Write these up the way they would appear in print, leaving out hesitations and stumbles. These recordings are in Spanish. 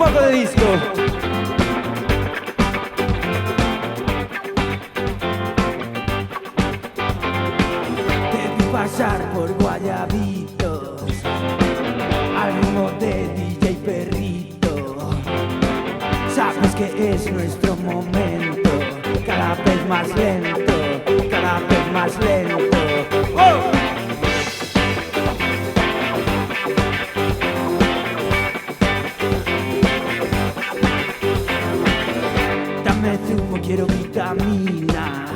poco de disco. Te vi pasar por Guayabitos al ritmo de DJ Perrito. Sabes que es nuestro momento, cada vez más lento, cada vez más lento. ¡Oh! Dame zumo, quiero vitamina,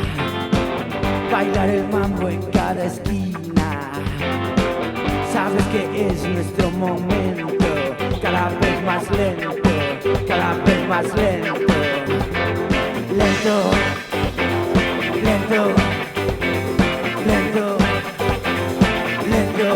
bailar el mambo en cada esquina. Sabes que es nuestro momento, cada vez más lento, cada vez más lento. Lento, lento, lento, lento.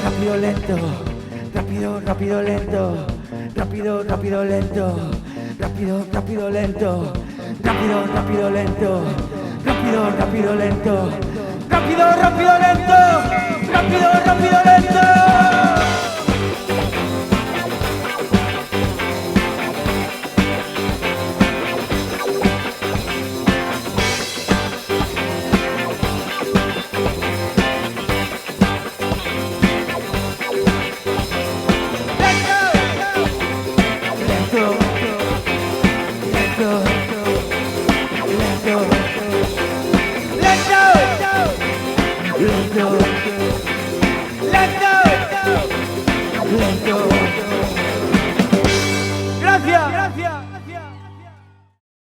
Rápido, lento, rápido, rápido, lento, rápido, rápido, lento, rápido, rápido, lento, rápido, rápido, lento, rápido, rápido, lento, rápido, rápido, lento, rápido, rápido, lento. Lento. Gracias.